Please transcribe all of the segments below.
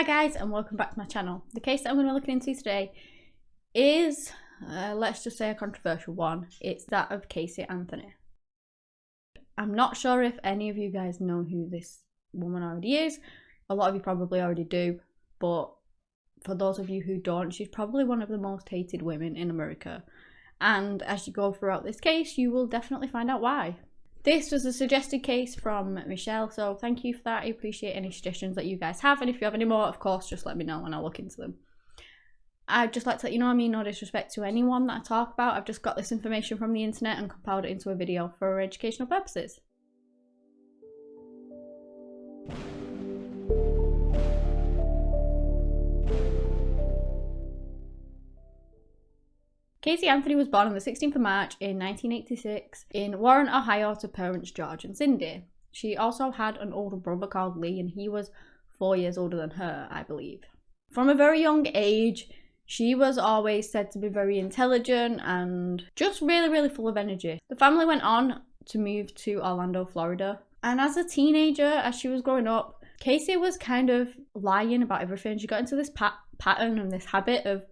Hi guys, and welcome back to my channel. The case that I'm going to be looking into today is, let's just say, a controversial one. It's that of Casey Anthony. I'm not sure if any of you guys know who this woman already is. A lot of you probably already do, but for those of you who don't, she's probably one of the most hated women in America. And as you go throughout this case, you will definitely find out why. This was a suggested case from Michelle, so thank you for that. I appreciate any suggestions that you guys have, and if you have any more, of course, just let me know and I'll look into them. I'd just like to let you know, I mean no disrespect to anyone that I talk about. I've just got this information from the internet and compiled it into a video for educational purposes. Casey Anthony was born on the 16th of March in 1986 in Warren, Ohio to parents George and Cindy. She also had an older brother called Lee, and he was 4 years older than her, I believe. From a very young age, she was always said to be very intelligent and just really full of energy. The family went on to move to Orlando, Florida. And as a teenager, as she was growing up, Casey was kind of lying about everything. She got into this pattern and this habit of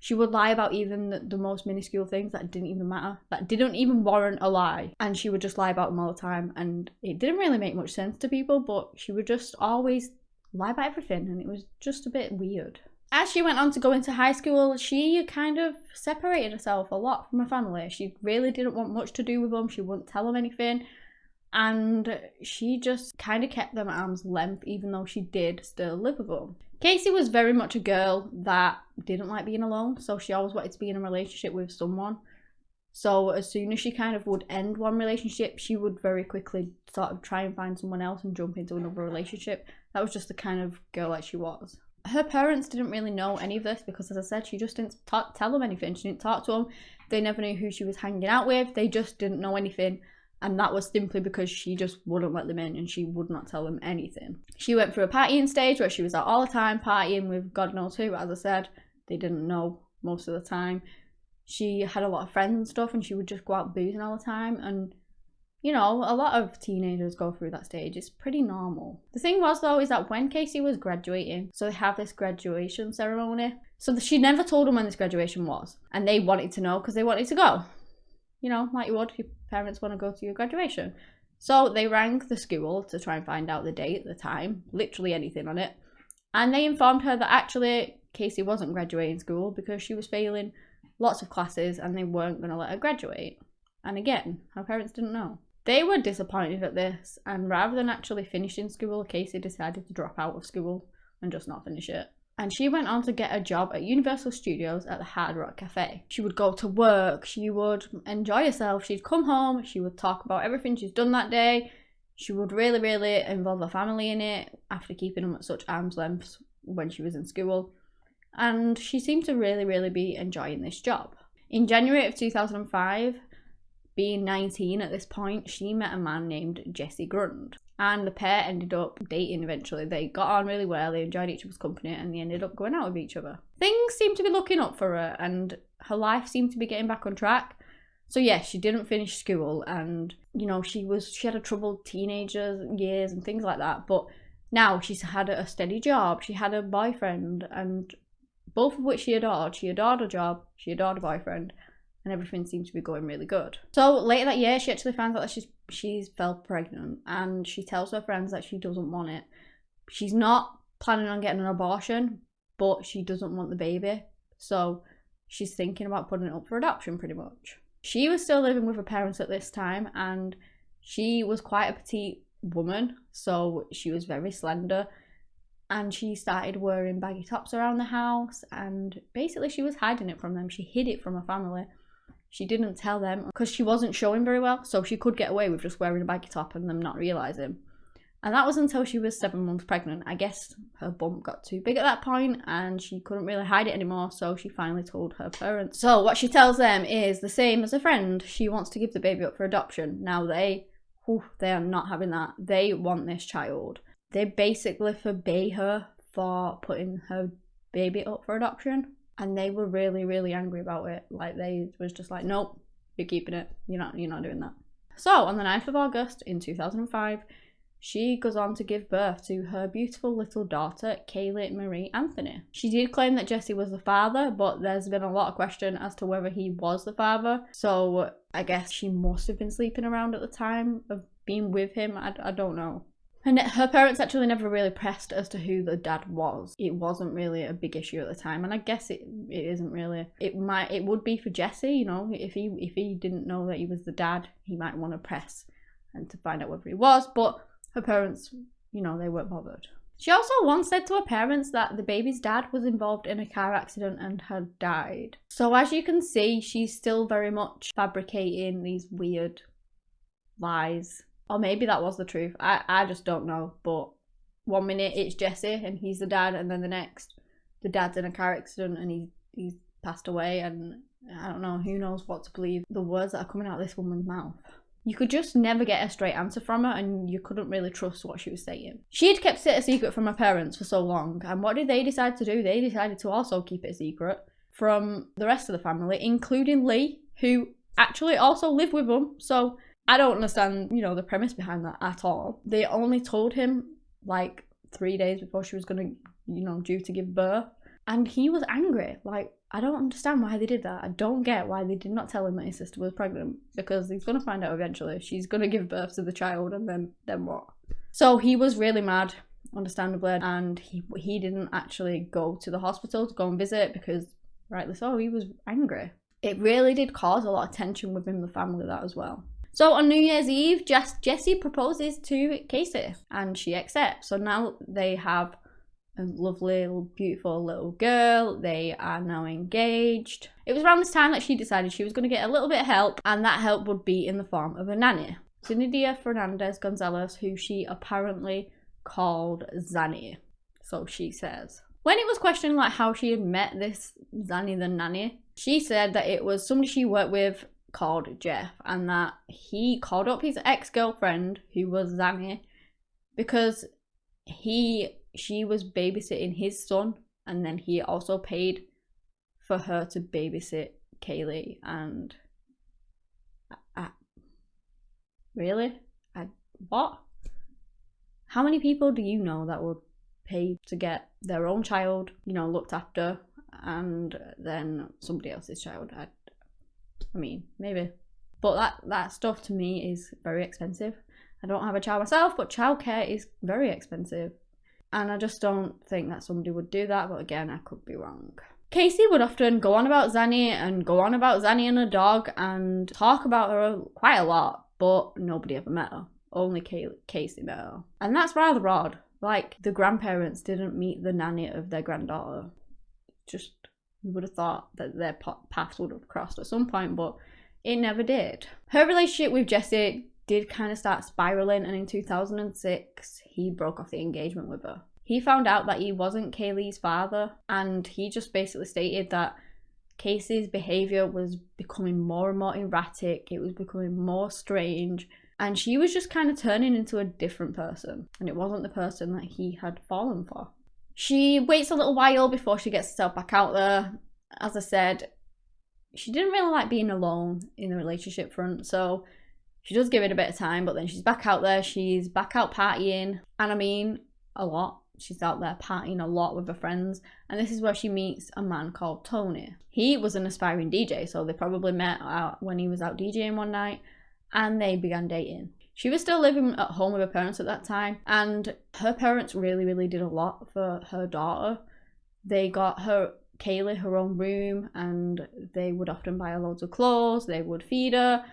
she would lie about even the most minuscule things that didn't even matter, that didn't even warrant a lie. And she would just lie about them all the time. And it didn't really make much sense to people, but she would just always lie about everything. And it was just a bit weird. As she went on to go into high school, she kind of separated herself a lot from her family. She really didn't want much to do with them. She wouldn't tell them anything. And she just kind of kept them at arm's length, even though she did still live with them. Casey was very much a girl that didn't like being alone, so she always wanted to be in a relationship with someone. So as soon as she kind of would end one relationship, she would very quickly sort of try and find someone else and jump into another relationship. That was just the kind of girl that she was. Her parents didn't really know any of this because, as I said, she just didn't tell them anything. She didn't talk to them. They never knew who she was hanging out with. They just didn't know anything. And that was simply because she just wouldn't let them in and she would not tell them anything. She went through a partying stage where she was out all the time partying with God knows who. As I said, they didn't know most of the time. She had a lot of friends and stuff, and she would just go out boozing all the time. And, you know, a lot of teenagers go through that stage. It's pretty normal. The thing was, though, is that when Casey was graduating, so they have this graduation ceremony. So she never told them when this graduation was. And they wanted to know because they wanted to go. You know, like you would, your parents want to go to your graduation. So they rang the school to try and find out the date, the time, literally anything on it. And they informed her that actually Casey wasn't graduating school because she was failing lots of classes and they weren't going to let her graduate. And again, her parents didn't know. They were disappointed at this, and rather than actually finishing school, Casey decided to drop out of school and just not finish it. And she went on to get a job at Universal Studios at the Hard Rock Cafe. She would go to work, she would enjoy herself, she'd come home, she would talk about everything she's done that day. She would really involve her family in it after keeping them at such arm's length when she was in school. And she seemed to really be enjoying this job. In January of 2005, being 19 at this point, she met a man named Jesse Grund. And the pair ended up dating eventually. They got on really well, they enjoyed each other's company, and they ended up going out with each other. Things seemed to be looking up for her, and her life seemed to be getting back on track. So yes, she didn't finish school, and you know, she had a troubled teenager years and things like that. But now she's had a steady job, she had a boyfriend, and both of which she adored. She adored a job, she adored a boyfriend, and everything seemed to be going really good. So later that year, she actually found out that she's fell pregnant, and she tells her friends that she doesn't want it. She's not planning on getting an abortion, but she doesn't want the baby. So she's thinking about putting it up for adoption pretty much. She was still living with her parents at this time, and she was quite a petite woman, so she was very slender. And she started wearing baggy tops around the house, and basically she was hiding it from them. She hid it from her family. She didn't tell them because she wasn't showing very well, so she could get away with just wearing a baggy top and them not realising. And that was until she was 7 months pregnant. I guess her bump got too big at that point and she couldn't really hide it anymore, so she finally told her parents. So what she tells them is the same as a friend. She wants to give the baby up for adoption. Now they are not having that. They want this child. They basically forbade her for putting her baby up for adoption. And they were really angry about it. Like, they was just like, nope, you're keeping it. You're not doing that. So on the 9th of August in 2005, she goes on to give birth to her beautiful little daughter, Kaylee Marie Anthony. She did claim that Jesse was the father, but there's been a lot of question as to whether he was the father. So I guess she must have been sleeping around at the time of being with him. I don't know. And her parents actually never really pressed as to who the dad was. It wasn't really a big issue at the time, and I guess it isn't really. It would be for Jesse, you know, if he didn't know that he was the dad, he might want to press and to find out whether he was, but her parents, you know, they weren't bothered. She also once said to her parents that the baby's dad was involved in a car accident and had died. So as you can see, she's still very much fabricating these weird lies. Or maybe that was the truth. I just don't know. But one minute it's Jesse and he's the dad, and then the next the dad's in a car accident and he's passed away, and I don't know, who knows what to believe. The words that are coming out of this woman's mouth. You could just never get a straight answer from her, and you couldn't really trust what she was saying. She had kept it a secret from her parents for so long, and what did they decide to do? They decided to also keep it a secret from the rest of the family, including Lee, who actually also lived with them. So I don't understand, you know, the premise behind that at all. They only told him like 3 days before she was gonna, you know, due to give birth. And he was angry. Like, I don't understand why they did that. I don't get why they did not tell him that his sister was pregnant, because he's gonna find out eventually. She's gonna give birth to the child, and then what? So he was really mad, understandably, and he didn't actually go to the hospital to go and visit because, rightly so, he was angry. It really did cause a lot of tension within the family, that as well. So on New Year's Eve, Jessie proposes to Casey and she accepts. So now they have a lovely, beautiful little girl. They are now engaged. It was around this time that she decided she was going to get a little bit of help, and that help would be in the form of a nanny. Zynidia Fernandez Gonzalez, who she apparently called Zanny. So she says. When it was questioned like how she had met this Zanny the nanny, she said that it was somebody she worked with called Jeff, and that he called up his ex-girlfriend, who was Zanny, because she was babysitting his son, and then he also paid for her to babysit Kaylee. And really? What? How many people do you know that would pay to get their own child, you know, looked after, and then somebody else's child? I mean, maybe. But that stuff to me is very expensive. I don't have a child myself, but childcare is very expensive. And I just don't think that somebody would do that, but again, I could be wrong. Casey would often go on about Zanny and her dog and talk about her quite a lot, but nobody ever met her. Only Casey met her. And that's rather odd. Like, the grandparents didn't meet the nanny of their granddaughter. Just, you would have thought that their paths would have crossed at some point, but it never did. Her relationship with Jesse did kind of start spiraling, and in 2006, he broke off the engagement with her. He found out that he wasn't Kaylee's father, and he just basically stated that Casey's behaviour was becoming more and more erratic, it was becoming more strange, and she was just kind of turning into a different person, and it wasn't the person that he had fallen for. She waits a little while before she gets herself back out there. As I said, she didn't really like being alone in the relationship front, so she does give it a bit of time, but then she's back out there, she's back out partying, and I mean, a lot. She's out there partying a lot with her friends, and this is where she meets a man called Tony. He was an aspiring DJ, so they probably met out when he was out DJing one night, and they began dating. She was still living at home with her parents at that time, and her parents really did a lot for her daughter. They got her, Kaylee, her own room, and they would often buy her loads of clothes, they would feed her.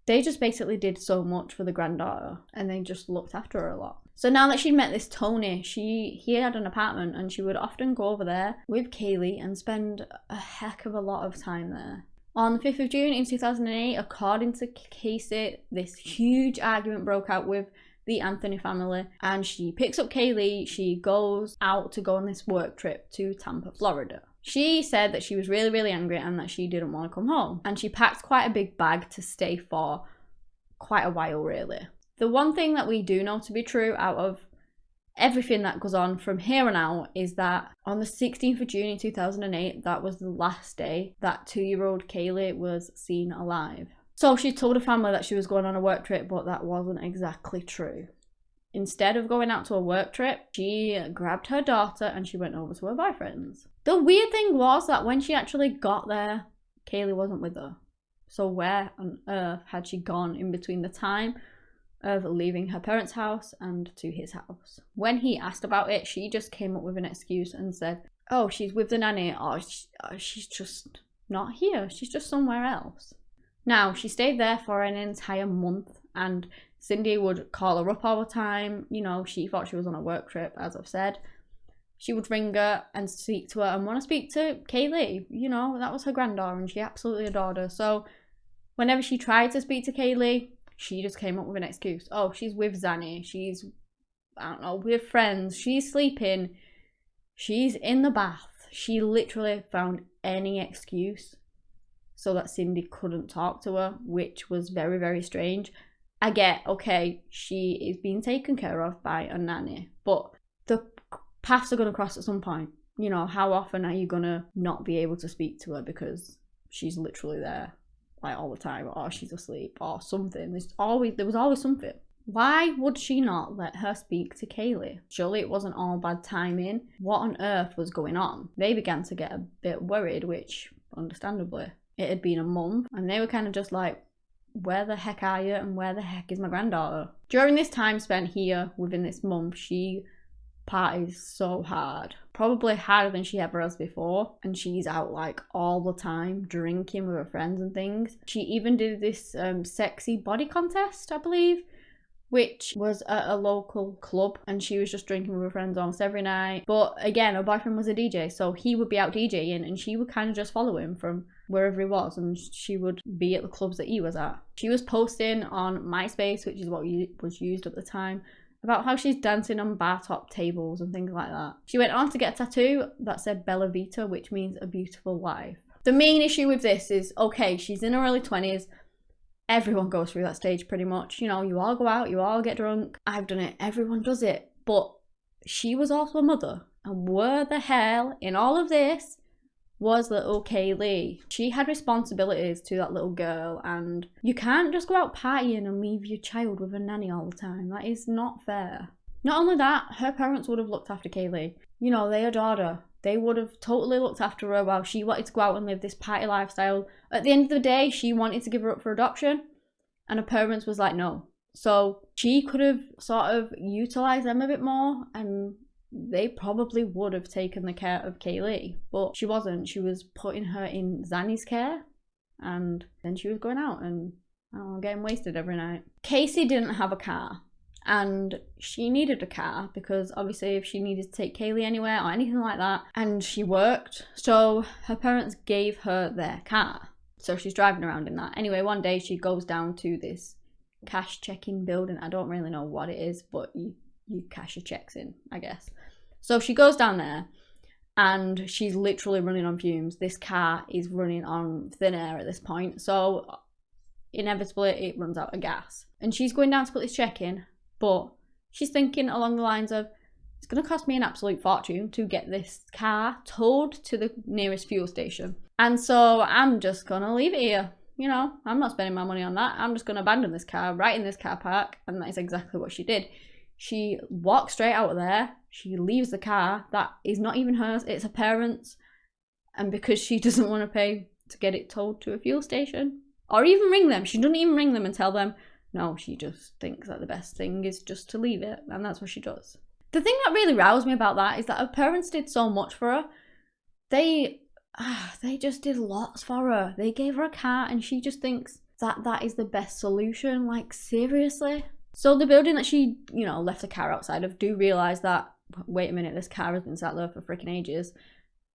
They just basically did so much for the granddaughter, and they just looked after her a lot. So now that she'd met this Tony, he had an apartment, and she would often go over there with Kaylee and spend a heck of a lot of time there. On the 5th of June in 2008, according to Casey, this huge argument broke out with the Anthony family, and she picks up Kaylee, she goes out to go on this work trip to Tampa, Florida. She said that she was really angry and that she didn't want to come home, and she packed quite a big bag to stay for quite a while, really. The one thing that we do know to be true out of everything that goes on from here on out is that on the 16th of June in 2008, that was the last day that 2-year-old Kaylee was seen alive. So she told her family that she was going on a work trip, but that wasn't exactly true. instead of going out to a work trip, she grabbed her daughter and she went over to her boyfriend's. The weird thing was that when she actually got there, Kaylee wasn't with her. So where on earth had she gone in between the time of leaving her parents' house and to his house? When he asked about it, she just came up with an excuse and said, oh, she's with the nanny, or she's just not here, she's just somewhere else. Now, she stayed there for an entire month, and Cindy would call her up all the time. You know, she thought she was on a work trip, as I've said. She would ring her and speak to her and want to speak to Kaylee. You know, that was her granddaughter and she absolutely adored her. So whenever she tried to speak to Kaylee, she just came up with an excuse. Oh, she's with Zanny. She's, I don't know, with friends. She's sleeping. She's in the bath. She literally found any excuse so that Cindy couldn't talk to her, which was very, very strange. I get, okay, she is being taken care of by a nanny, but the paths are going to cross at some point. You know, how often are you going to not be able to speak to her because she's literally there, like, all the time, or she's asleep, or something. There was always something. Why would she not let her speak to Kaylee? Surely it wasn't all bad timing. What on earth was going on? They began to get a bit worried, which, understandably, it had been a month, and they were kind of just like, where the heck are you, and where the heck is my granddaughter? During this time spent here, within this month, she parties so hard, probably harder than she ever has before, and she's out like all the time drinking with her friends and things. She even did this sexy body contest, I believe, which was at a local club, and she was just drinking with her friends almost every night. But again, her boyfriend was a DJ, so he would be out DJing and she would kind of just follow him from wherever he was, and she would be at the clubs that he was at. She was posting on MySpace, which is what was used at the time, about how she's dancing on bar top tables and things like that. She went on to get a tattoo that said Bella Vita, which means a beautiful life. The main issue with this is, okay, she's in her early 20s. Everyone goes through that stage pretty much. You know, you all go out, you all get drunk. I've done it, everyone does it. But she was also a mother. And where the hell in all of this was little Kaylee? She had responsibilities to that little girl, and you can't just go out partying and leave your child with a nanny all the time. That is not fair. Not only that, her parents would have looked after Kaylee. You know, they adored her. They would have totally looked after her while she wanted to go out and live this party lifestyle. At the end of the day, she wanted to give her up for adoption, and her parents was like, no. So she could have sort of utilised them a bit more, and they probably would have taken the care of Kaylee, but she wasn't. She was putting her in Zanny's care, and then she was going out and getting wasted every night. Casey didn't have a car, and she needed a car because obviously if she needed to take Kaylee anywhere or anything like that, and she worked, so her parents gave her their car. So she's driving around in that. Anyway, one day she goes down to this cash checking building. I don't really know what it is, but you cash your checks in, I guess. So she goes down there and she's literally running on fumes. This car is running on thin air at this point. So inevitably it runs out of gas. And she's going down to put this check in, but she's thinking along the lines of, it's going to cost me an absolute fortune to get this car towed to the nearest fuel station. And so I'm just going to leave it here. You know, I'm not spending my money on that. I'm just going to abandon this car right in this car park. And that is exactly what she did. She walks straight out of there. She leaves the car. That is not even hers. It's her parents'. And because she doesn't want to pay to get it towed to a fuel station or even ring them. She doesn't even ring them and tell them. No, she just thinks that the best thing is just to leave it. And that's what she does. The thing that really roused me about that is that her parents did so much for her. They just did lots for her. They gave her a car and she just thinks that that is the best solution. Like, seriously? So the building that she, you know, left the car outside of do realise that, wait a minute, this car has been sat there for freaking ages.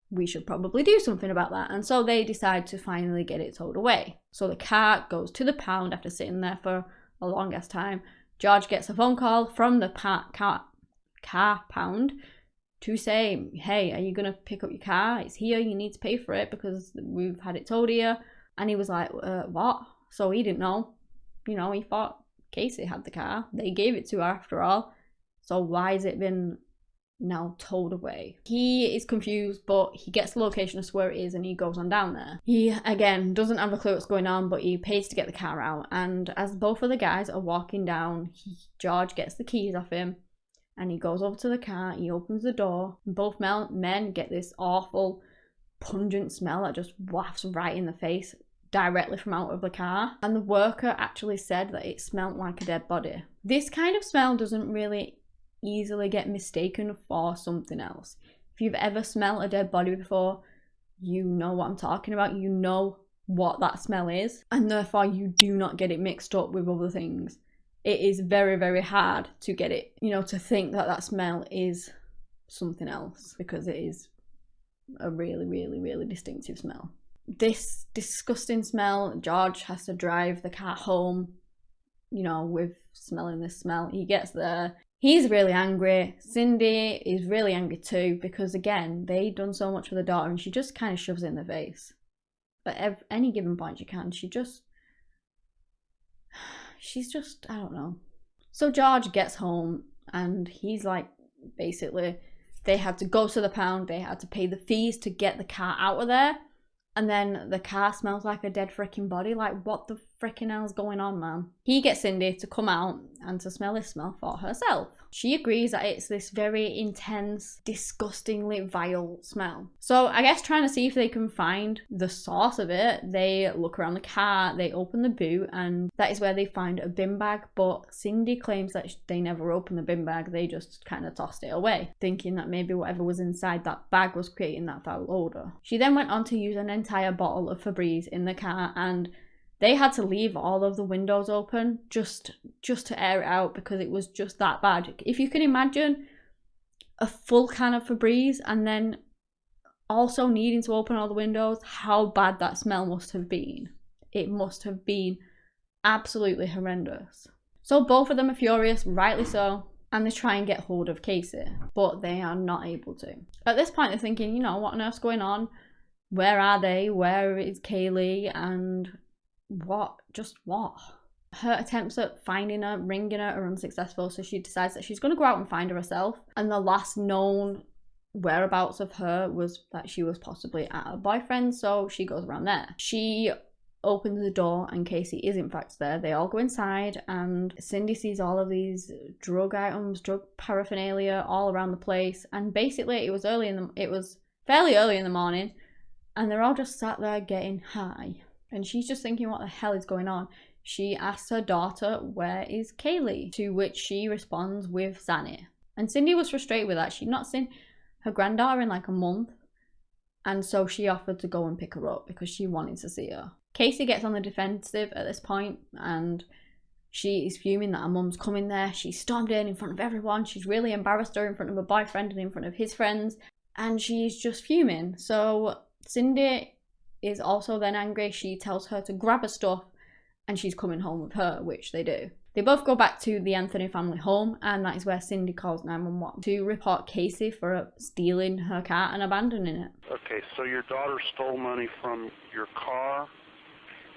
We should probably do something about that. And so they decide to finally get it towed away. So the car goes to the pound after sitting there for a long ass time. George gets a phone call from the car pound to say, hey, are you going to pick up your car? It's here, you need to pay for it because we've had it towed here. And he was like, what? So he didn't know. You know, he thought Casey had the car. They gave it to her after all. So why has it been now towed away. He is confused, but he gets the location as to where it is and he goes on down there. He, again, doesn't have a clue what's going on, but he pays to get the car out. And as both of the guys are walking down, George gets the keys off him and he goes over to the car, he opens the door, and both men get this awful, pungent smell that just wafts right in the face directly from out of the car. And the worker actually said that it smelled like a dead body. This kind of smell doesn't really easily get mistaken for something else. If you've ever smelled a dead body before, you know what I'm talking about. You know what that smell is, and therefore you do not get it mixed up with other things. It is very, very hard to get it, you know, to think that that smell is something else, because it is a really, really, really distinctive smell. This disgusting smell, George has to drive the car home, you know, with smelling this smell. He gets there. He's really angry. Cindy is really angry too, because again, they've done so much for the daughter and she just kind of shoves it in their face. But at any given point she can, she's just, I don't know. So George gets home and he's like, basically, they had to go to the pound, they had to pay the fees to get the car out of there. And then the car smells like a dead freaking body. Like, what the freaking hell's going on, man? He gets Cindy to come out and to smell this smell for herself. She agrees that it's this very intense, disgustingly vile smell. So I guess trying to see if they can find the source of it, they look around the car, they open the boot, and that is where they find a bin bag. But Cindy claims that they never opened the bin bag, they just kind of tossed it away, thinking that maybe whatever was inside that bag was creating that foul odour. She then went on to use an entire bottle of Febreze in the car, and they had to leave all of the windows open just to air it out, because it was just that bad. If you can imagine a full can of Febreze and then also needing to open all the windows, how bad that smell must have been. It must have been absolutely horrendous. So both of them are furious, rightly so, and they try and get hold of Casey, but they are not able to. At this point they're thinking, you know, what on earth's going on? Where are they? Where is Kaylee? And what? Her attempts at finding her, ringing her, are unsuccessful, so she decides that she's going to go out and find her herself. And the last known whereabouts of her was that she was possibly at her boyfriend, so she goes around there. She opens the door and Casey is in fact there. They all go inside and Cindy sees all of these drug items, drug paraphernalia all around the place. And basically it was fairly early in the morning and they're all just sat there getting high. And she's just thinking, what the hell is going on? She asks her daughter, where is Kaylee? To which she responds with Zanny. And Cindy was frustrated with that. She'd not seen her granddaughter in like a month. And so she offered to go and pick her up because she wanted to see her. Casey gets on the defensive at this point and she is fuming that her mum's coming there. She stormed in front of everyone. She's really embarrassed her in front of her boyfriend and in front of his friends. And she's just fuming. So Cindy is also then angry. She tells her to grab her stuff and she's coming home with her, which they do. They both go back to the Anthony family home, and that is where Cindy calls 911 to report Casey for stealing her car and abandoning it. Okay, so your daughter stole money from your car?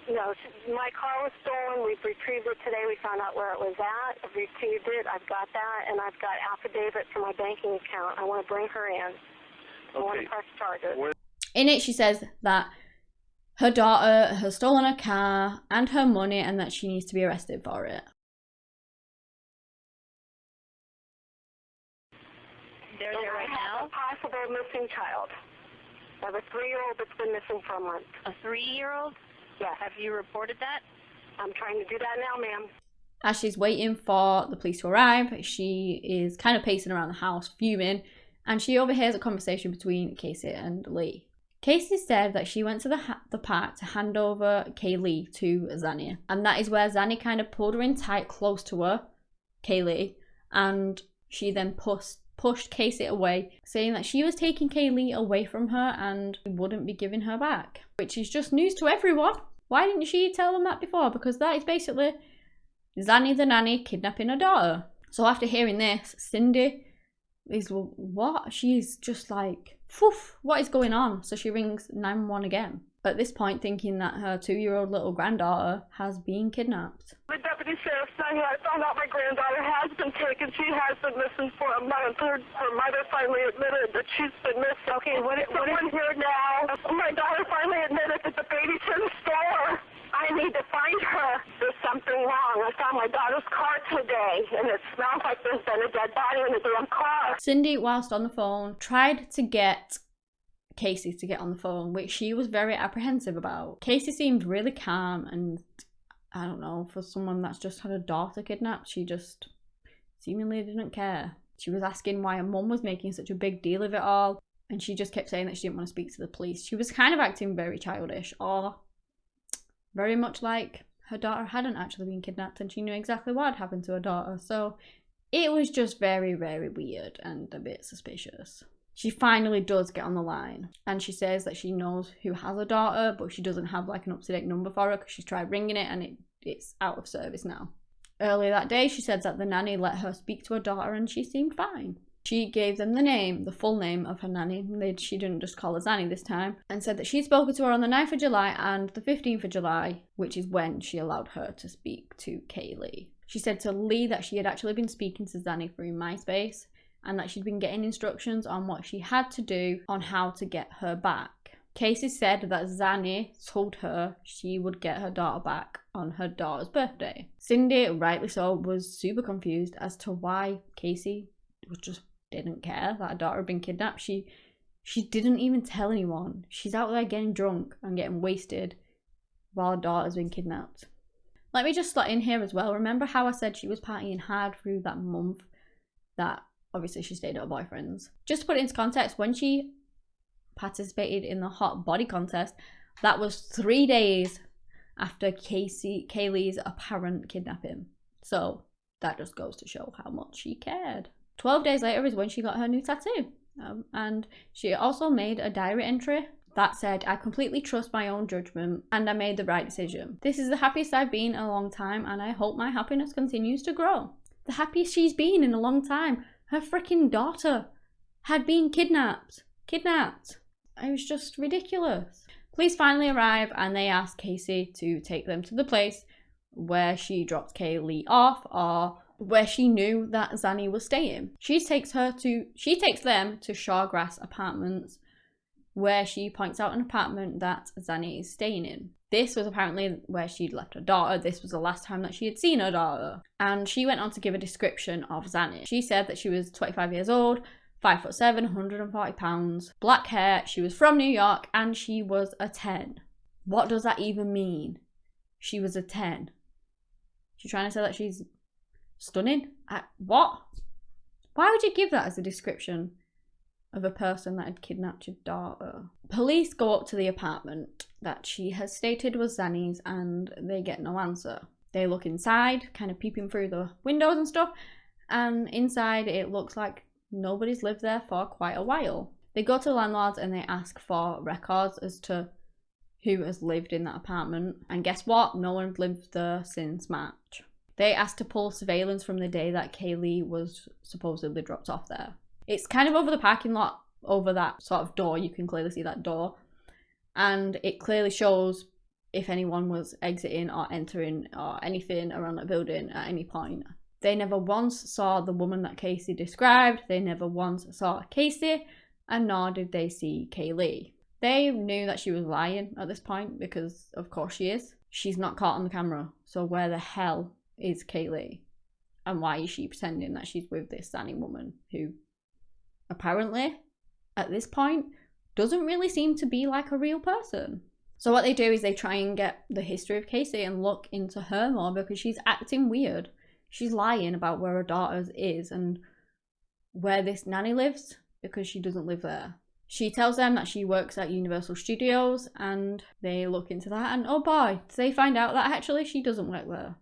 No, my car was stolen. We've retrieved it today. We found out where it was at. I've retrieved it. I've got that, and I've got affidavit for my banking account. I want to bring her in. I want to press charges. In it, she says that her daughter has stolen her car and her money and that she needs to be arrested for it. They're there right now? A possible missing child. I have a 3-year-old that's been missing for a month. A 3-year-old? Yes. Have you reported that? I'm trying to do that now, ma'am. As she's waiting for the police to arrive, she is kind of pacing around the house, fuming, and she overhears a conversation between Casey and Lee. Casey said that she went to the park to hand over Kaylee to Zanny, and that is where Zanny kind of pulled her in tight close to her, Kaylee, and she then pushed Casey away, saying that she was taking Kaylee away from her and wouldn't be giving her back, which is just news to everyone. Why didn't she tell them that before? Because that is basically Zanny the nanny kidnapping her daughter. So after hearing this, Cindy is, what? She's just like, poof, what is going on? So she rings 911 again. at this point thinking that her 2-year-old little granddaughter has been kidnapped. The deputy sheriff said, I found out my granddaughter has been taken. She has been missing for a month. Her mother finally admitted that she's been missing. Okay, what is here now? My daughter finally admitted that the baby's in the store. I need to find her. There's something wrong. I found my daughter's car today, and it smells like there's been a dead body in the damn car. Cindy, whilst on the phone, tried to get Casey to get on the phone, which she was very apprehensive about. Casey seemed really calm, and I don't know, for someone that's just had a daughter kidnapped, she just seemingly didn't care. She was asking why her mum was making such a big deal of it all, and she just kept saying that she didn't want to speak to the police. She was kind of acting very childish, or very much like her daughter hadn't actually been kidnapped and she knew exactly what had happened to her daughter. So it was just very, very weird and a bit suspicious. She finally does get on the line, and she says that she knows who has a daughter, but she doesn't have like an up-to-date number for her because she's tried ringing it and it's out of service now. Earlier that day, she said that the nanny let her speak to her daughter and she seemed fine. She gave them the full name of her nanny. She didn't just call her Zanny this time, and said that she'd spoken to her on the 9th of July and the 15th of July, which is when she allowed her to speak to Kaylee. She said to Lee that she had actually been speaking to Zanny through MySpace, and that she'd been getting instructions on what she had to do on how to get her back. Casey said that Zanny told her she would get her daughter back on her daughter's birthday. Cindy, rightly so, was super confused as to why Casey just didn't care that her daughter had been kidnapped. She didn't even tell anyone. She's out there getting drunk and getting wasted while her daughter's been kidnapped. Let me just slot in here as well. Remember how I said she was partying hard through that month that obviously she stayed at her boyfriend's? Just to put it into context, when she participated in the hot body contest, that was 3 days after Kaylee's apparent kidnapping. So that just goes to show how much she cared. 12 days later is when she got her new tattoo. And she also made a diary entry that said, I completely trust my own judgment and I made the right decision. This is the happiest I've been in a long time and I hope my happiness continues to grow. The happiest she's been in a long time. Her freaking daughter had been kidnapped. It was just ridiculous. Police finally arrive and they ask Casey to take them to the place where she dropped Kaylee off, or where she knew that Zanny was staying. She takes them to Shawgrass Apartments, where she points out an apartment that Zanny is staying in. This was apparently where she'd left her daughter. This was the last time that she had seen her daughter. And she went on to give a description of Zanny. She said that she was 25 years old, 5'7", 140 pounds, black hair, she was from New York, and she was a 10. What does that even mean? She was a 10. She's trying to say that she's stunning? What? Why would you give that as a description of a person that had kidnapped your daughter? Police go up to the apartment that she has stated was Zanny's and they get no answer. They look inside, kind of peeping through the windows and stuff, and inside it looks like nobody's lived there for quite a while. They go to the landlords and they ask for records as to who has lived in that apartment, and guess what? No one had lived there since March. They asked to pull surveillance from the day that Kaylee was supposedly dropped off there. It's kind of over the parking lot, over that sort of door. You can clearly see that door, and it clearly shows if anyone was exiting or entering or anything around that building at any point. They never once saw the woman that Casey described. They never once saw Casey, and nor did they see Kaylee. They knew that she was lying at this point because, of course, she is. She's not caught on the camera. So where the hell is Kaylee? And why is she pretending that she's with this Zanny woman who apparently, at this point, doesn't really seem to be like a real person? So what they do is they try and get the history of Casey and look into her more because she's acting weird. She's lying about where her daughter is and where this nanny lives because she doesn't live there. She tells them that she works at Universal Studios and they look into that and oh boy, they find out that actually she doesn't work there.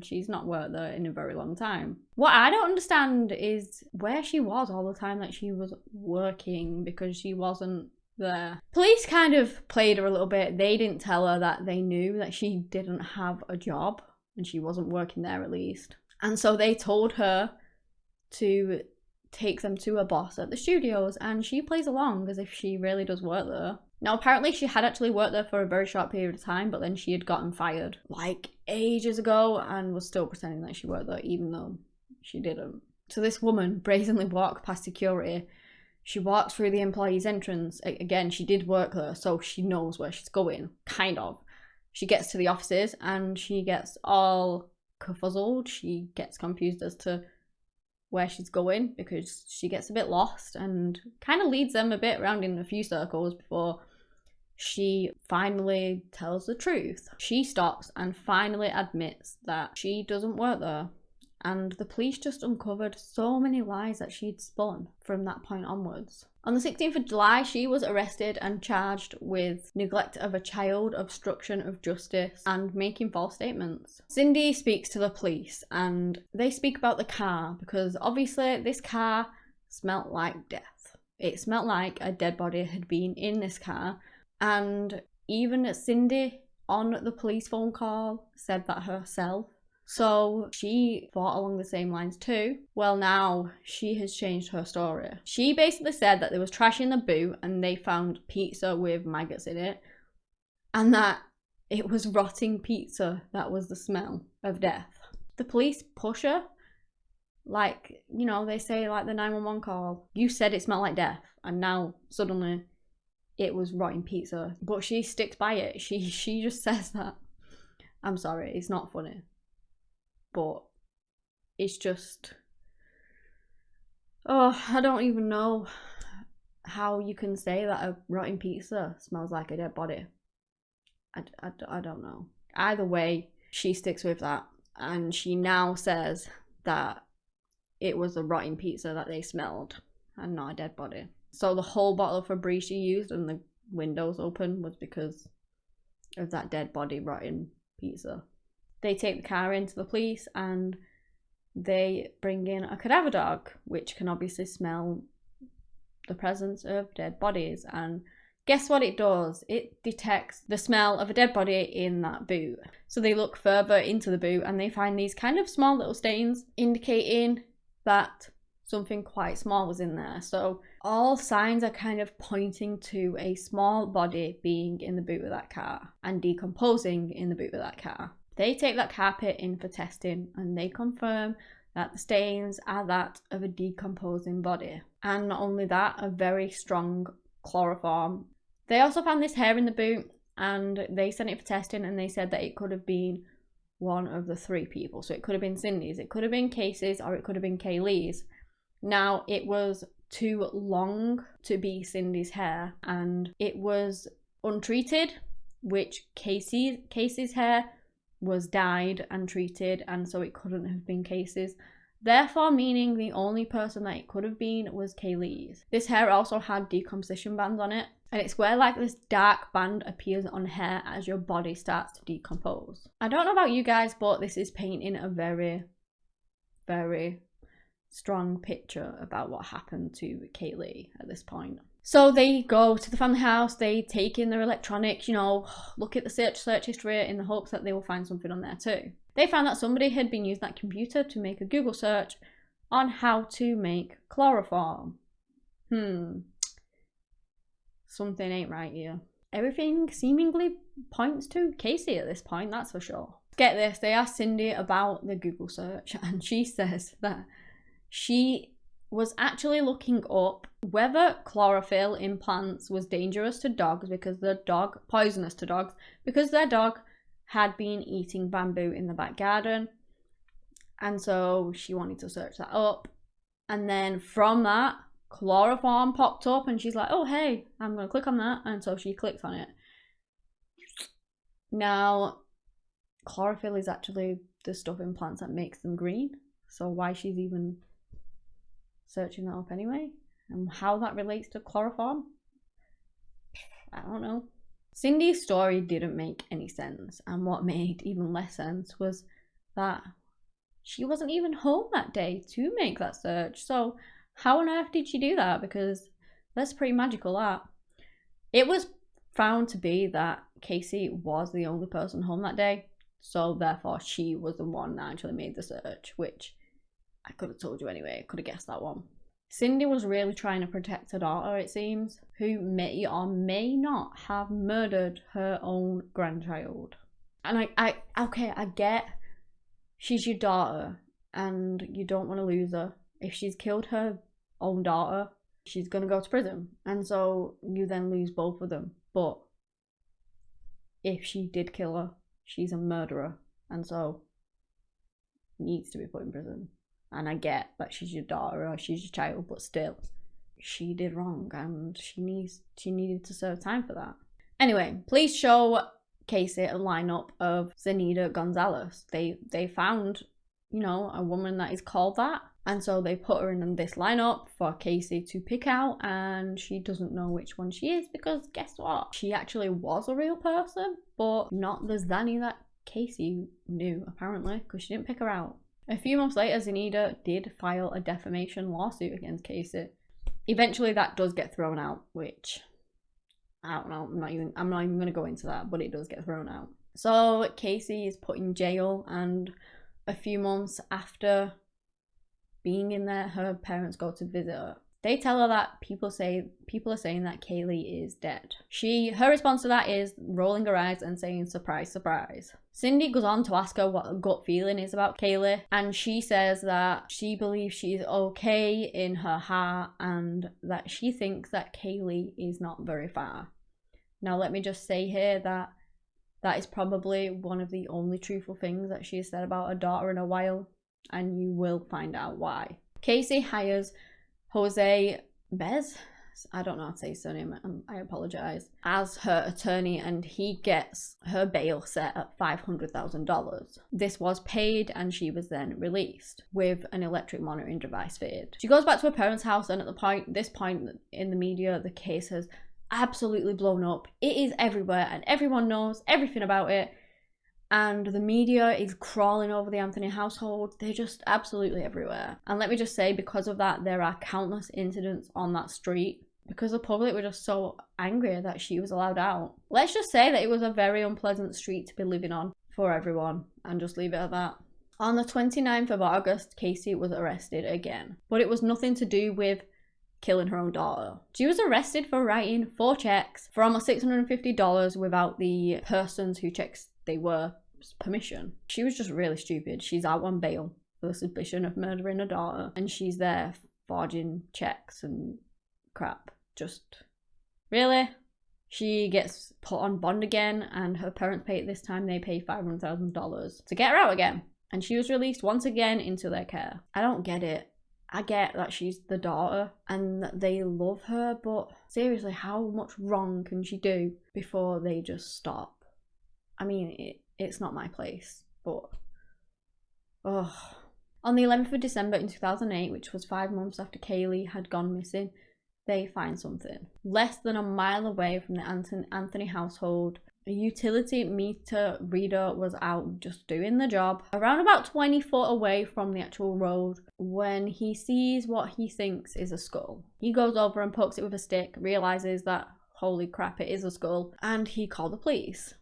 She's not worked there in a very long time. What I don't understand is where she was all the time that she was working because she wasn't there. Police kind of played her a little bit. They didn't tell her that they knew that she didn't have a job and she wasn't working there at least. And so they told her to takes them to her boss at the studios, and she plays along as if she really does work there. Now, apparently she had actually worked there for a very short period of time, but then she had gotten fired like ages ago and was still pretending that she worked there even though she didn't. So this woman brazenly walked past security. She walked through the employee's entrance. Again, she did work there, so she knows where she's going, kind of. She gets to the offices and she gets all kerfuzzled. She gets confused as to where she's going because she gets a bit lost and kind of leads them a bit around in a few circles before she finally tells the truth. She stops and finally admits that she doesn't work there. And the police just uncovered so many lies that she'd spun from that point onwards. On the 16th of July, she was arrested and charged with neglect of a child, obstruction of justice, and making false statements. Cindy speaks to the police and they speak about the car because obviously this car smelt like death. It smelt like a dead body had been in this car, and even Cindy on the police phone call said that herself. So she thought along the same lines too. Well, now she has changed her story. She basically said that there was trash in the boot and they found pizza with maggots in it, and that it was rotting pizza that was the smell of death. The police push her, like, you know, they say like the 911 call, you said it smelled like death, and now suddenly it was rotting pizza. But she sticks by it. She just says that. I'm sorry, it's not funny. But it's just, oh, I don't even know how you can say that a rotten pizza smells like a dead body. I don't know. Either way, she sticks with that. And she now says that it was a rotten pizza that they smelled and not a dead body. So the whole bottle of Febreze she used and the windows open was because of that dead body rotten pizza. They take the car into the police and they bring in a cadaver dog, which can obviously smell the presence of dead bodies. And guess what it does? It detects the smell of a dead body in that boot. So they look further into the boot and they find these kind of small little stains indicating that something quite small was in there. So all signs are kind of pointing to a small body being in the boot of that car and decomposing in the boot of that car. They take that carpet in for testing and they confirm that the stains are that of a decomposing body. And not only that, a very strong chloroform. They also found this hair in the boot and they sent it for testing and they said that it could have been one of the three people. So it could have been Cindy's, it could have been Casey's, or it could have been Kaylee's. Now, it was too long to be Cindy's hair and it was untreated, which Casey's hair was dyed and treated, and so it couldn't have been Casey's, therefore meaning the only person that it could have been was Kaylee's. This hair also had decomposition bands on it, and it's where like this dark band appears on hair as your body starts to decompose. I don't know about you guys, but this is painting a very, very strong picture about what happened to Kaylee at this point. So they go to the family house, they take in their electronics, you know, look at the search history in the hopes that they will find something on there too. They found that somebody had been using that computer to make a Google search on how to make chloroform. Something ain't right here. Everything seemingly points to Casey at this point, that's for sure. Get this, they asked Cindy about the Google search and she says that she was actually looking up whether chlorophyll in plants was dangerous to dogs because poisonous to dogs because their dog had been eating bamboo in the back garden, and so she wanted to search that up. And then from that, chloroform popped up and she's like, oh hey, I'm gonna click on that, and so she clicked on it. Now, chlorophyll is actually the stuff in plants that makes them green, so why she's even searching that up anyway, and how that relates to chloroform, I don't know. Cindy's story didn't make any sense, and what made even less sense was that she wasn't even home that day to make that search. So how on earth did she do that? Because that's pretty magical, that. It was found to be that Casey was the only person home that day, so therefore she was the one that actually made the search, which I could have told you anyway. I could have guessed that one. Cindy was really trying to protect her daughter, it seems, who may or may not have murdered her own grandchild. And I get she's your daughter and you don't want to lose her. If she's killed her own daughter, she's going to go to prison. And so you then lose both of them. But if she did kill her, she's a murderer. And so needs to be put in prison. And I get that she's your daughter or she's your child, but still, she did wrong and she needed to serve time for that. Anyway, police show Casey a lineup of Zenida Gonzalez. They found, you know, a woman that is called that. And so they put her in this lineup for Casey to pick out, and she doesn't know which one she is because guess what? She actually was a real person, but not the Zanny that Casey knew, apparently, because she didn't pick her out. A few months later, Zenida did file a defamation lawsuit against Casey. Eventually that does get thrown out, which I don't know, I'm not even going to go into that, but it does get thrown out. So Casey is put in jail, and a few months after being in there, her parents go to visit her. They tell her that people are saying that Kaylee is dead. Her response to that is rolling her eyes and saying, surprise, surprise. Cindy goes on to ask her what her gut feeling is about Kaylee, and she says that she believes she's okay in her heart and that she thinks that Kaylee is not very far. Now let me just say here that that is probably one of the only truthful things that she has said about her daughter in a while, and you will find out why. Casey hires Jose Bez, I don't know how to say his surname, I apologize, as her attorney, and he gets her bail set at $500,000. This was paid and she was then released with an electric monitoring device fitted. She goes back to her parents' house, and at this point in the media, the case has absolutely blown up. It is everywhere and everyone knows everything about it. And the media is crawling over the Anthony household. They're just absolutely everywhere. And let me just say, because of that, there are countless incidents on that street because the public were just so angry that she was allowed out. Let's just say that it was a very unpleasant street to be living on for everyone, and just leave it at that. On the 29th of August, Casey was arrested again, but it was nothing to do with killing her own daughter. She was arrested for writing 4 checks for almost $650 without the persons who checks they were permission. She was just really stupid. She's out on bail for the suspicion of murdering her daughter, and she's there forging checks and crap. Just really? She gets put on bond again, and her parents pay, this time they pay $500,000 to get her out again, and she was released once again into their care. I don't get it. I get that she's the daughter and that they love her, but seriously, how much wrong can she do before they just stop? I mean, it's not my place, but oh. On the 11th of December in 2008, which was 5 months after Kaylee had gone missing, they find something. Less than a mile away from the Anthony household, a utility meter reader was out just doing the job, around about 20 foot away from the actual road, when he sees what he thinks is a skull. He goes over and pokes it with a stick, realizes that, holy crap, it is a skull, and he called the police.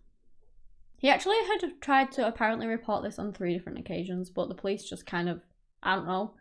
He actually had tried to apparently report this on 3 different occasions, but the police just kind of, I don't know,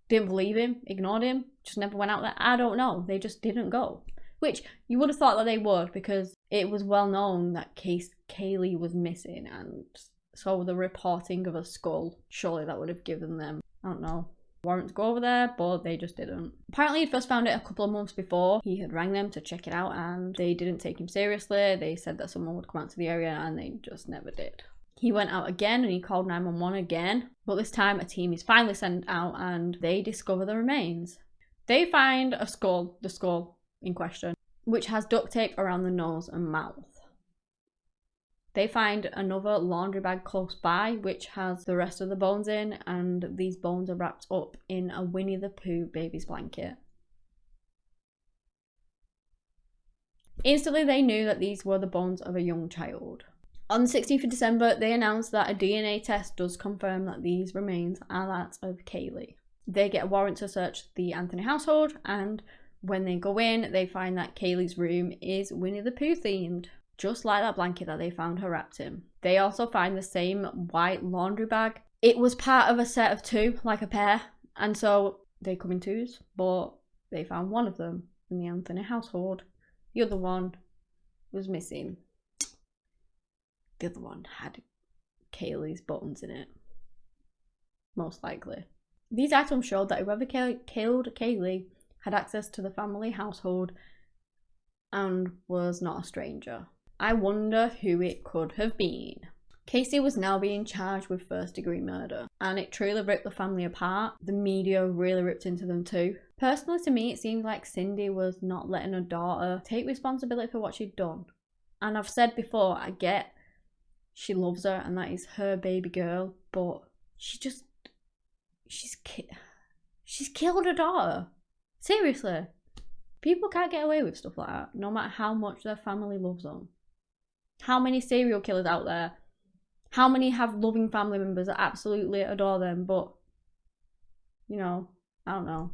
didn't believe him, ignored him, just never went out there. I don't know. They just didn't go. Which you would have thought that they would, because it was well known that Kaylee was missing, and so the reporting of a skull, surely that would have given them, I don't know, warrant to go over there, but they just didn't. Apparently he first found it a couple of months before. He had rang them to check it out, and they didn't take him seriously. They said that someone would come out to the area, and they just never did. He went out again and he called 911 again, but this time a team is finally sent out and they discover the remains. They find a skull, the skull in question, which has duct tape around the nose and mouth. They find another laundry bag close by, which has the rest of the bones in, and these bones are wrapped up in a Winnie the Pooh baby's blanket. Instantly, they knew that these were the bones of a young child. On the 16th of December, they announced that a DNA test does confirm that these remains are that of Kaylee. They get a warrant to search the Anthony household, and when they go in, they find that Kaylee's room is Winnie the Pooh themed, just like that blanket that they found her wrapped in. They also find the same white laundry bag. It was part of a set of 2, like a pair, and so they come in 2s, but they found one of them in the Anthony household. The other one was missing. The other one had Kaylee's buttons in it, most likely. These items showed that whoever killed Kaylee had access to the family household and was not a stranger. I wonder who it could have been. Casey was now being charged with first-degree murder, and it truly ripped the family apart. The media really ripped into them too. Personally, to me, it seemed like Cindy was not letting her daughter take responsibility for what she'd done. And I've said before, I get she loves her and that is her baby girl, but she's killed her daughter. Seriously. People can't get away with stuff like that, no matter how much their family loves them. How many serial killers out there? How many have loving family members that absolutely adore them, but, you know, I don't know.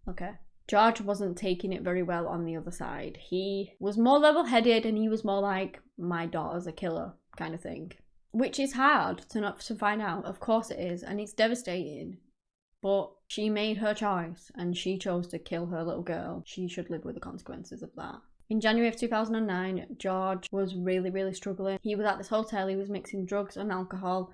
Okay. George wasn't taking it very well on the other side. He was more level-headed and he was more like, my daughter's a killer kind of thing. Which is hard to find out. Of course it is, and it's devastating. But she made her choice and she chose to kill her little girl. She should live with the consequences of that. In January of 2009, George was really struggling. He was at this hotel, he was mixing drugs and alcohol,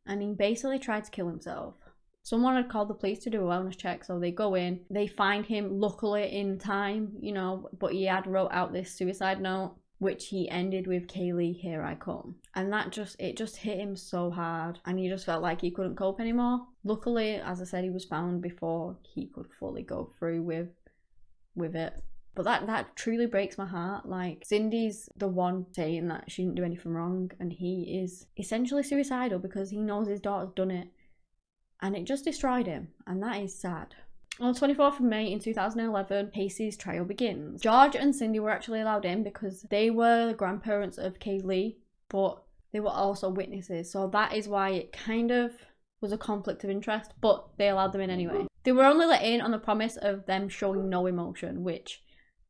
and he basically tried to kill himself. Someone had called the police to do a wellness check, so they go in, they find him luckily in time, you know, but he had wrote out this suicide note, which he ended with, Kaylee, here I come. And it just hit him so hard, and he just felt like he couldn't cope anymore. Luckily, as I said, he was found before he could fully go through with it. But that truly breaks my heart. Like, Cindy's the one saying that she didn't do anything wrong, and he is essentially suicidal because he knows his daughter's done it. And it just destroyed him, and that is sad. On the 24th of May in 2011, Casey's trial begins. George and Cindy were actually allowed in because they were the grandparents of Kaylee, but they were also witnesses. So that is why it kind of was a conflict of interest, but they allowed them in anyway. They were only let in on the promise of them showing no emotion, which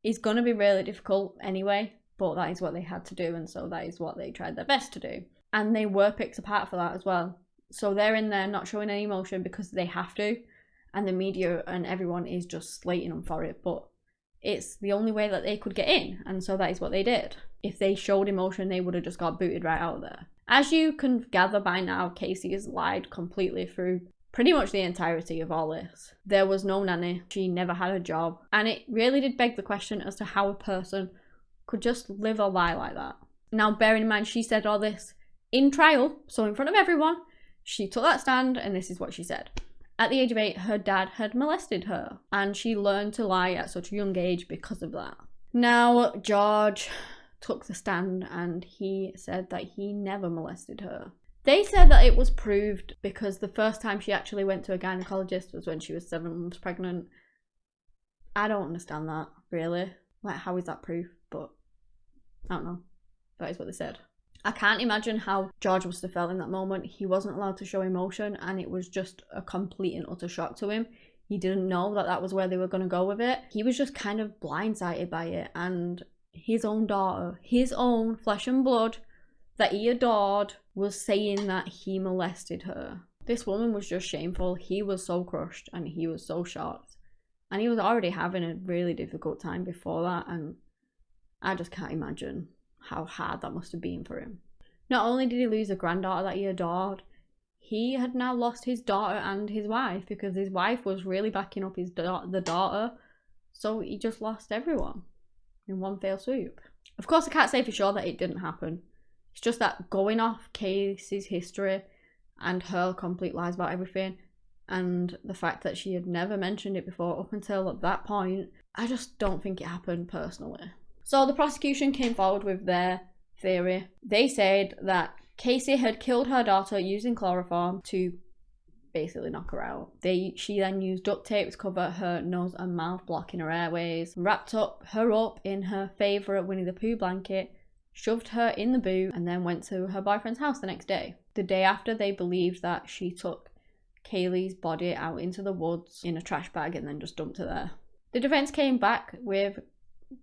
is going to be really difficult anyway, but that is what they had to do, and so that is what they tried their best to do. And they were picked apart for that as well. So they're in there not showing any emotion because they have to, and the media and everyone is just slating them for it, but it's the only way that they could get in, and so that is what they did. If they showed emotion, they would have just got booted right out of there. As you can gather by now, Casey has lied completely through pretty much the entirety of all this. There was no nanny, she never had a job, and it really did beg the question as to how a person could just live a lie like that. Now, bearing in mind, she said all this in trial, so in front of everyone. She took that stand, and this is what she said. At the age of 8, her dad had molested her, and she learned to lie at such a young age because of that. Now, George took the stand, and he said that he never molested her. They said that it was proved because the first time she actually went to a gynecologist was when she was 7 months pregnant. I don't understand that, really. Like, how is that proof? But I don't know. That is what they said. I can't imagine how George must have felt in that moment. He wasn't allowed to show emotion, and it was just a complete and utter shock to him. He didn't know that that was where they were going to go with it. He was just kind of blindsided by it, and his own daughter, his own flesh and blood that he adored, was saying that he molested her. This woman was just shameful. He was so crushed, and he was so shocked. And he was already having a really difficult time before that, and I just can't imagine how hard that must have been for him. Not only did he lose a granddaughter that he adored, he had now lost his daughter and his wife, because his wife was really backing up the daughter, so he just lost everyone in one fell swoop. Of course, I can't say for sure that it didn't happen. It's just that going off Casey's history and her complete lies about everything, and the fact that she had never mentioned it before up until at that point, I just don't think it happened personally. So the prosecution came forward with their theory. They said that Casey had killed her daughter using chloroform to basically knock her out. She then used duct tape to cover her nose and mouth, blocking her airways, wrapped her up in her favourite Winnie the Pooh blanket, shoved her in the boot, and then went to her boyfriend's house the next day. The day after, they believed that she took Kaylee's body out into the woods in a trash bag and then just dumped her there. The defence came back with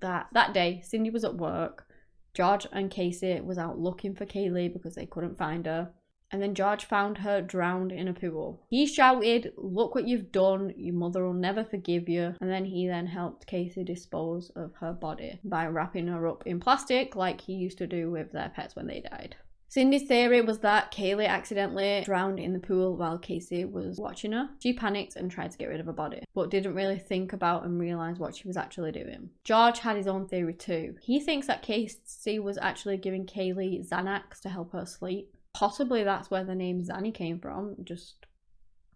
that day, Cindy was at work, George and Casey was out looking for Kaylee because they couldn't find her, And then George found her drowned in a pool. He shouted, "Look what you've done, your mother will never forgive you." And then he helped Casey dispose of her body by wrapping her up in plastic like he used to do with their pets when they died. Cindy's theory was that Kaylee accidentally drowned in the pool while Casey was watching her. She panicked and tried to get rid of her body, but didn't really think about and realise what she was actually doing. George had his own theory too. He thinks that Casey was actually giving Kaylee Xanax to help her sleep. Possibly that's where the name Zanny came from, just,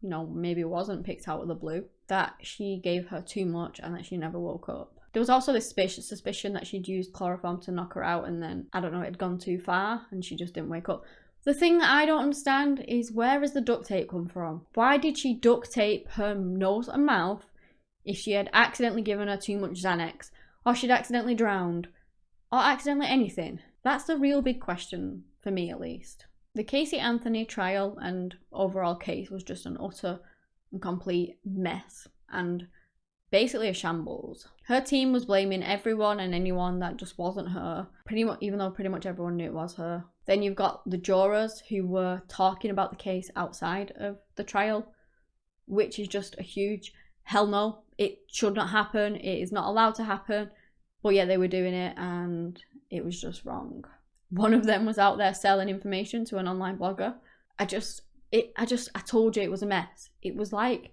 you know, maybe it wasn't picked out of the blue. That she gave her too much and that she never woke up. There was also this suspicion that she'd used chloroform to knock her out and then, I don't know, it had gone too far and she just didn't wake up. The thing that I don't understand is, where has the duct tape come from? Why did she duct tape her nose and mouth if she had accidentally given her too much Xanax, or she'd accidentally drowned, or accidentally anything? That's the real big question, for me at least. The Casey Anthony trial and overall case was just an utter and complete mess and basically a shambles. Her team was blaming everyone and anyone that just wasn't her, pretty much, even though pretty much everyone knew it was her. Then you've got the jurors who were talking about the case outside of the trial, which is just a huge hell no. It should not happen. It is not allowed to happen. But yeah, they were doing it and it was just wrong. One of them was out there selling information to an online blogger. I told you it was a mess. It was like,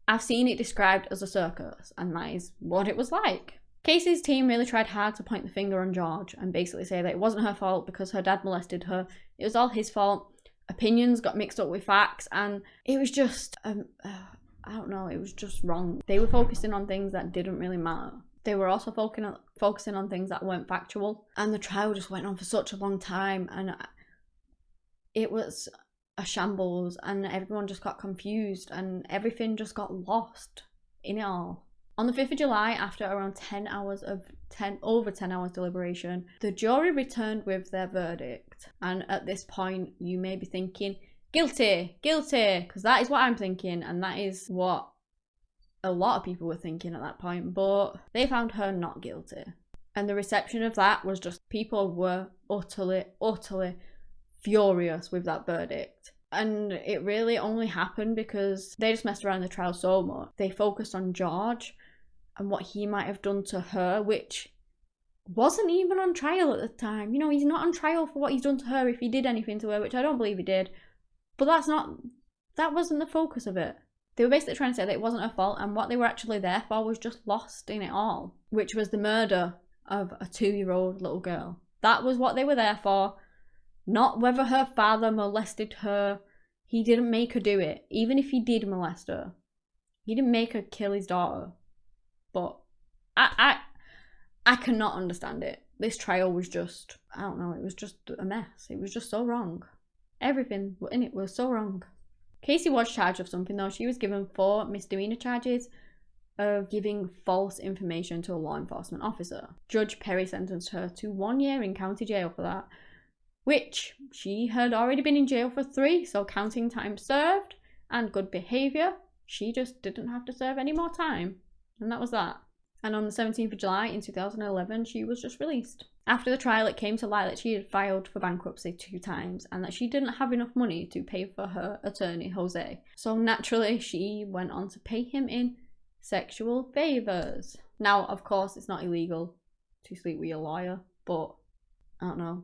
I've seen it described as a circus, and that is what it was like. Casey's team really tried hard to point the finger on George and basically say that it wasn't her fault because her dad molested her. It was all his fault. Opinions got mixed up with facts, and it was just, I don't know, it was just wrong. They were focusing on things that didn't really matter. They were also focusing on things that weren't factual. And the trial just went on for such a long time, and it was a shambles, and everyone just got confused and everything just got lost in it all. On the 5th of July, after around over 10 hours deliberation, the jury returned with their verdict. And at this point, you may be thinking, guilty, guilty, because that is what I'm thinking, and that is what a lot of people were thinking at that point, but they found her not guilty. And the reception of that was just, people were utterly furious with that verdict. And it really only happened because they just messed around in the trial so much. They focused on George and what he might have done to her, which wasn't even on trial at the time. You know, he's not on trial for what he's done to her if he did anything to her, which I don't believe he did. But that wasn't the focus of it. They were basically trying to say that it wasn't her fault, and what they were actually there for was just lost in it all, which was the murder of a 2-year-old little girl. That was what they were there for. Not whether her father molested her. He didn't make her do it. Even if he did molest her, he didn't make her kill his daughter. But I cannot understand it. This trial was just, I don't know, it was just a mess. It was just so wrong. Everything in it was so wrong. Casey was charged of something though. She was given 4 misdemeanor charges of giving false information to a law enforcement officer. Judge Perry sentenced her to 1 year in county jail for that, which she had already been in jail for 3, so counting time served and good behaviour. She just didn't have to serve any more time, and that was that. And on the 17th of July in 2011, she was just released. After the trial, it came to light that she had filed for bankruptcy 2 times and that she didn't have enough money to pay for her attorney, Jose. So naturally, she went on to pay him in sexual favours. Now, of course, it's not illegal to sleep with your lawyer, but I don't know.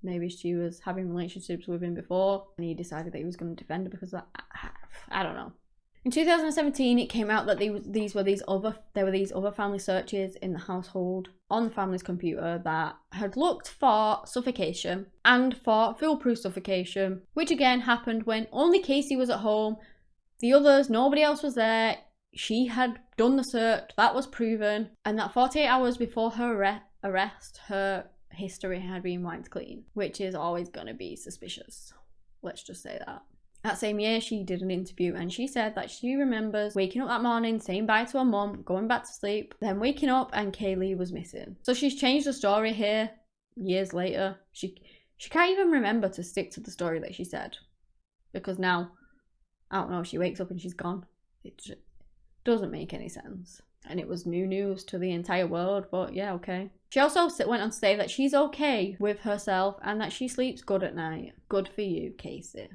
Maybe she was having relationships with him before and he decided that he was going to defend her because of that. I don't know. In 2017, it came out that there were these other family searches in the household on the family's computer that had looked for suffocation and for foolproof suffocation, which again happened when only Casey was at home. The others, nobody else was there. She had done the search, that was proven, and that 48 hours before her arrest, her history had been wiped clean, which is always going to be suspicious. Let's just say that. That same year, she did an interview and she said that she remembers waking up that morning, saying bye to her mum, going back to sleep, then waking up and Kaylee was missing. So she's changed the story here years later. She can't even remember to stick to the story that she said, because now, I don't know, she wakes up and she's gone. It just doesn't make any sense. And it was new news to the entire world, but yeah, okay. She also went on to say that she's okay with herself and that she sleeps good at night. Good for you, Casey.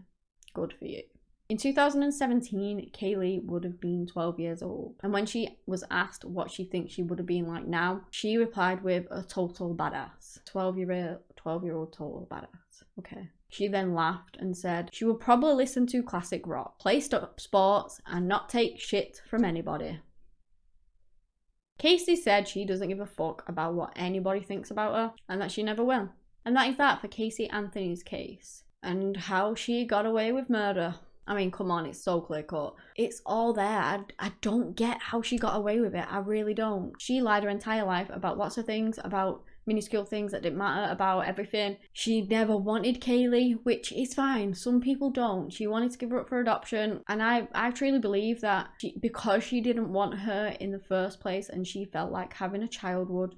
Good for you. In 2017, Kaylee would have been 12 years old. And when she was asked what she thinks she would have been like now, she replied with a total badass. 12-year-old total badass. Okay. She then laughed and said she would probably listen to classic rock, play sports, and not take shit from anybody. Casey said she doesn't give a fuck about what anybody thinks about her and that she never will. And that is that for Casey Anthony's case and how she got away with murder. I mean, come on, it's so clear cut. It's all there. I don't get how she got away with it. I really don't. She lied her entire life about lots of things, about minuscule things that didn't matter, about everything. She never wanted Kaylee, which is fine. Some people don't. She wanted to give her up for adoption. And I truly believe that because she didn't want her in the first place and she felt like having a child would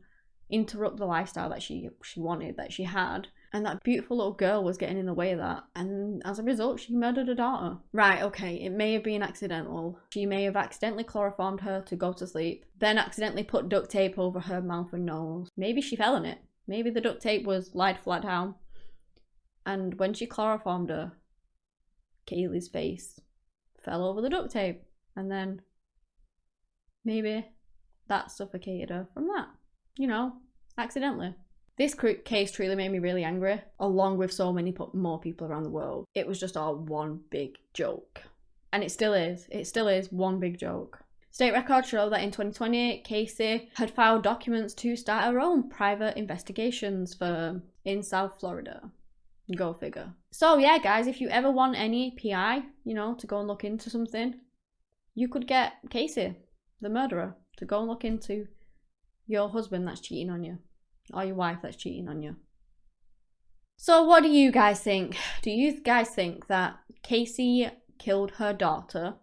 interrupt the lifestyle that she wanted, that she had. And that beautiful little girl was getting in the way of that. And as a result, she murdered her daughter. Right, okay, it may have been accidental. She may have accidentally chloroformed her to go to sleep, then accidentally put duct tape over her mouth and nose. Maybe she fell on it. Maybe the duct tape was lied flat down. And when she chloroformed her, Kaylee's face fell over the duct tape. And then maybe that suffocated her from that. You know, accidentally. This case truly made me really angry, along with so many more people around the world. It was just all one big joke. And it still is. It still is one big joke. State records show that in 2020, Casey had filed documents to start her own private investigations firm in South Florida. Go figure. So yeah, guys, if you ever want any PI, you know, to go and look into something, you could get Casey, the murderer, to go and look into your husband that's cheating on you. Or your wife that's cheating on you. So what do you guys think? Do you guys think that Casey killed her daughter?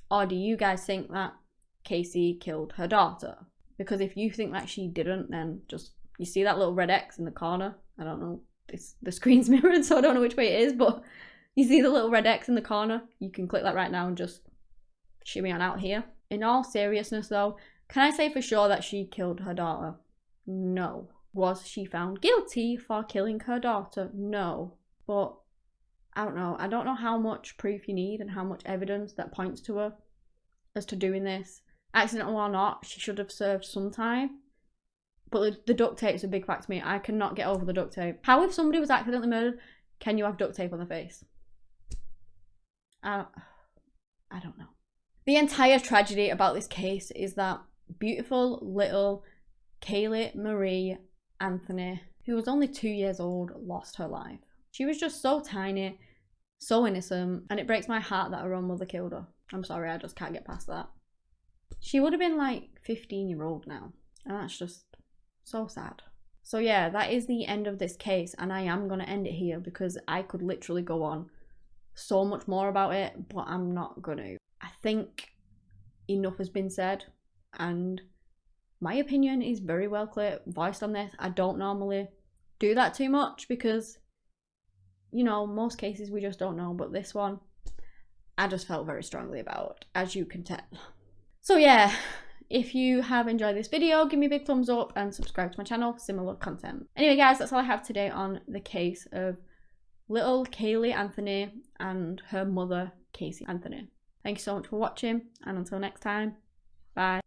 Or do you guys think that Casey killed her daughter? Because if you think that she didn't, then just, you see that little red X in the corner? I don't know, the screen's mirrored, so I don't know which way it is, but you see the little red X in the corner? You can click that right now and just shimmy on out here. In all seriousness though, can I say for sure that she killed her daughter? No. Was she found guilty for killing her daughter? No. But I don't know. I don't know how much proof you need and how much evidence that points to her as to doing this. Accidental or not, she should have served some time. But the duct tape's a big fact to me. I cannot get over the duct tape. How, if somebody was accidentally murdered, can you have duct tape on the face? I don't know. The entire tragedy about this case is that beautiful little Kaylee Marie Anthony, who was only 2 years old, lost her life. She was just so tiny, so innocent, and it breaks my heart that her own mother killed her. I'm sorry, I just can't get past that. She would have been like 15-year-old now, and that's just so sad. So yeah, that is the end of this case, and I am going to end it here because I could literally go on so much more about it, but I'm not going to. I think enough has been said, and my opinion is very well clear, voiced on this. I don't normally do that too much because, you know, most cases we just don't know. But this one, I just felt very strongly about, as you can tell. So yeah, if you have enjoyed this video, give me a big thumbs up and subscribe to my channel for similar content. Anyway guys, that's all I have today on the case of little Kaylee Anthony and her mother, Casey Anthony. Thank you so much for watching, and until next time, bye.